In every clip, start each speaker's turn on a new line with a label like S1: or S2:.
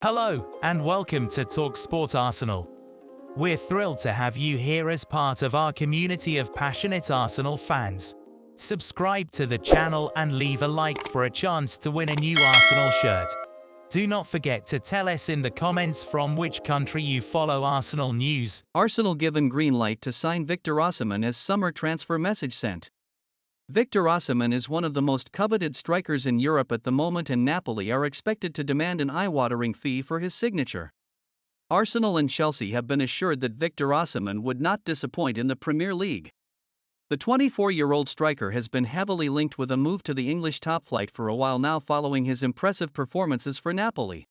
S1: Hello, and welcome to TalkSport Arsenal. We're thrilled to have you here as part of our community of passionate Arsenal fans. Subscribe to the channel and leave a like for a chance to win a new Arsenal shirt. Do not forget to tell us in the comments from which country you follow Arsenal news.
S2: Arsenal given green light to sign Victor Osimhen as summer transfer message sent. Victor Osimhen is one of the most coveted strikers in Europe at the moment, and Napoli are expected to demand an eye-watering fee for his signature. Arsenal and Chelsea have been assured that Victor Osimhen would not disappoint in the Premier League. The 24-year-old striker has been heavily linked with a move to the English top flight for a while now following his impressive performances for Napoli.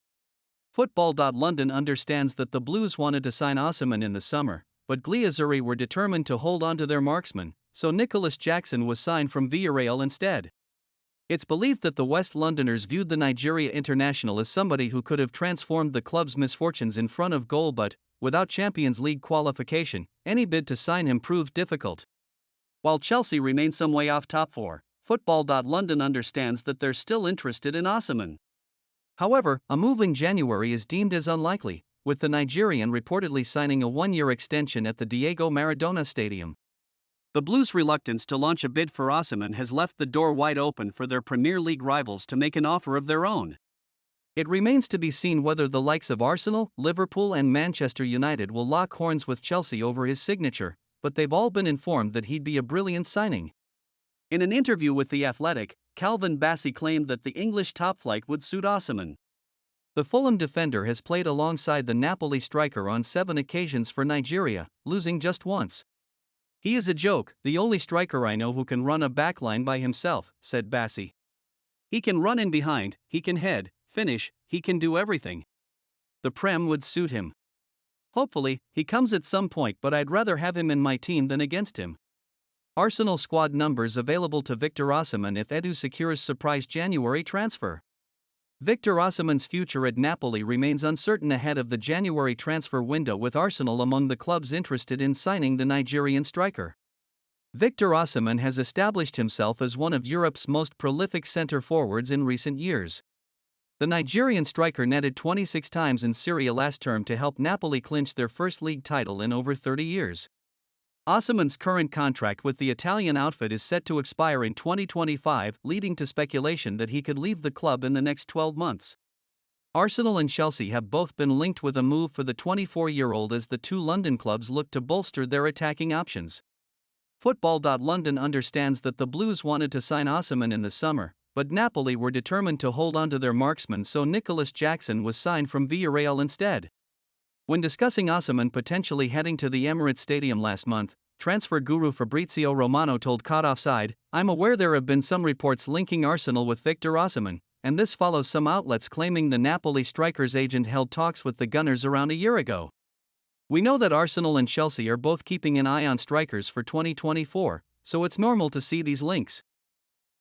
S2: Football.London understands that the Blues wanted to sign Osimhen in the summer, but Gliazzurri were determined to hold on to their marksman, so Nicholas Jackson was signed from Villarreal instead. It's believed that the West Londoners viewed the Nigeria international as somebody who could have transformed the club's misfortunes in front of goal, but, without Champions League qualification, any bid to sign him proved difficult. While Chelsea remain some way off top four, Football.London understands that they're still interested in Osimhen. However, a move in January is deemed as unlikely, with the Nigerian reportedly signing a one-year extension at the Diego Maradona Stadium. The Blues' reluctance to launch a bid for Osimhen has left the door wide open for their Premier League rivals to make an offer of their own. It remains to be seen whether the likes of Arsenal, Liverpool and Manchester United will lock horns with Chelsea over his signature, but they've all been informed that he'd be a brilliant signing. In an interview with The Athletic, Calvin Bassey claimed that the English top flight would suit Osimhen. The Fulham defender has played alongside the Napoli striker on 7 occasions for Nigeria, losing just once. "He is a joke, the only striker I know who can run a backline by himself," said Bassey. "He can run in behind, he can head, finish, he can do everything. The Prem would suit him. Hopefully, he comes at some point, but I'd rather have him in my team than against him." Arsenal squad numbers available to Victor Osimhen if Edu secures surprise January transfer. Victor Osimhen's future at Napoli remains uncertain ahead of the January transfer window, with Arsenal among the clubs interested in signing the Nigerian striker. Victor Osimhen has established himself as one of Europe's most prolific centre forwards in recent years. The Nigerian striker netted 26 times in Serie A last term to help Napoli clinch their first league title in over 30 years. Osimhen's current contract with the Italian outfit is set to expire in 2025, leading to speculation that he could leave the club in the next 12 months. Arsenal and Chelsea have both been linked with a move for the 24-year-old as the two London clubs look to bolster their attacking options. Football.London understands that the Blues wanted to sign Osimhen in the summer, but Napoli were determined to hold on to their marksman, so Nicholas Jackson was signed from Villarreal instead. When discussing Osimhen potentially heading to the Emirates Stadium last month, transfer guru Fabrizio Romano told Caught Offside, "I'm aware there have been some reports linking Arsenal with Victor Osimhen, and this follows some outlets claiming the Napoli striker's agent held talks with the Gunners around a year ago. We know that Arsenal and Chelsea are both keeping an eye on strikers for 2024, so it's normal to see these links.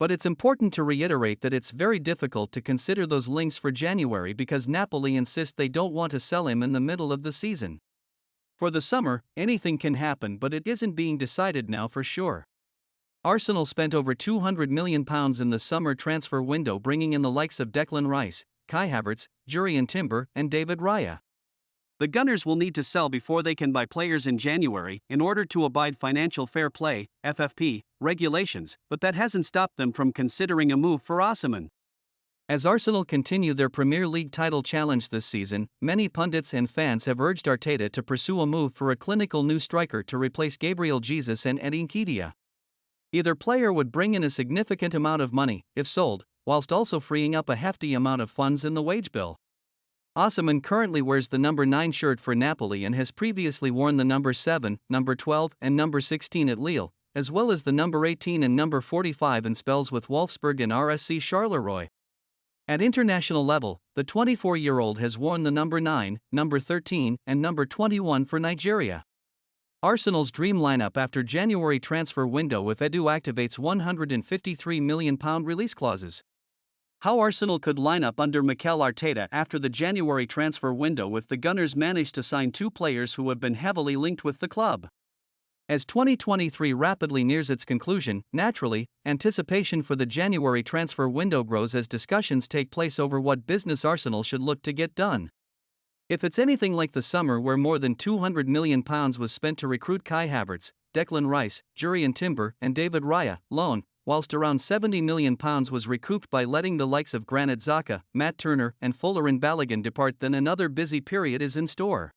S2: But it's important to reiterate that it's very difficult to consider those links for January because Napoli insist they don't want to sell him in the middle of the season. For the summer, anything can happen, but it isn't being decided now for sure." Arsenal spent over £200 million in the summer transfer window, bringing in the likes of Declan Rice, Kai Havertz, Jurrien Timber and David Raya. The Gunners will need to sell before they can buy players in January in order to abide financial fair play (FFP) regulations, but that hasn't stopped them from considering a move for Osimhen. As Arsenal continue their Premier League title challenge this season, many pundits and fans have urged Arteta to pursue a move for a clinical new striker to replace Gabriel Jesus and Eddie Nketiah. Either player would bring in a significant amount of money, if sold, whilst also freeing up a hefty amount of funds in the wage bill. Osimhen currently wears the number 9 shirt for Napoli and has previously worn the number 7, number 12 and number 16 at Lille, as well as the number 18 and number 45 in spells with Wolfsburg and RSC Charleroi. At international level, the 24-year-old has worn the number 9, number 13 and number 21 for Nigeria. Arsenal's dream lineup after January transfer window if Edu activates £153 million release clauses. How Arsenal could line up under Mikel Arteta after the January transfer window if the Gunners managed to sign two players who have been heavily linked with the club. As 2023 rapidly nears its conclusion, naturally, anticipation for the January transfer window grows as discussions take place over what business Arsenal should look to get done. If it's anything like the summer where more than £200 million was spent to recruit Kai Havertz, Declan Rice, Jurriën Timber, and David Raya, loan, whilst around £70 million was recouped by letting the likes of Granit Xhaka, Matt Turner, and Folarin Balogun depart, then another busy period is in store.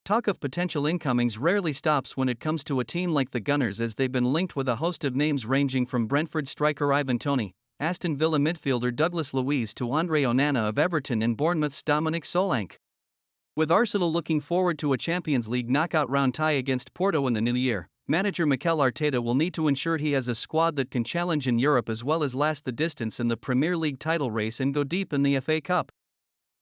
S2: Talk of potential incomings rarely stops when it comes to a team like the Gunners, as they've been linked with a host of names ranging from Brentford striker Ivan Toney, Aston Villa midfielder Douglas Luiz to Andre Onana of Everton and Bournemouth's Dominic Solanke. With Arsenal looking forward to a Champions League knockout round tie against Porto in the new year, manager Mikel Arteta will need to ensure he has a squad that can challenge in Europe as well as last the distance in the Premier League title race and go deep in the FA Cup.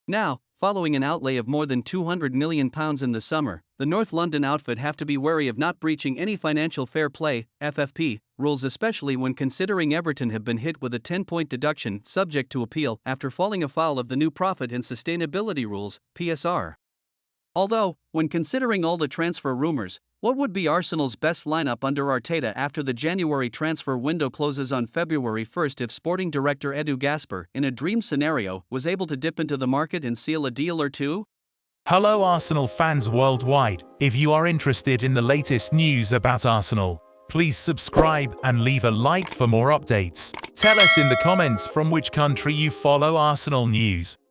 S2: Now, following an outlay of more than £200 million in the summer, the North London outfit have to be wary of not breaching any financial fair play (FFP) rules, especially when considering Everton have been hit with a 10-point deduction subject to appeal after falling afoul of the new profit and sustainability rules (PSR). Although, when considering all the transfer rumors, what would be Arsenal's best lineup under Arteta after the January transfer window closes on February 1st if sporting director Edu Gasper, in a dream scenario, was able to dip into the market and seal a deal or two?
S1: Hello Arsenal fans worldwide. If you are interested in the latest news about Arsenal, please subscribe and leave a like for more updates. Tell us in the comments from which country you follow Arsenal news.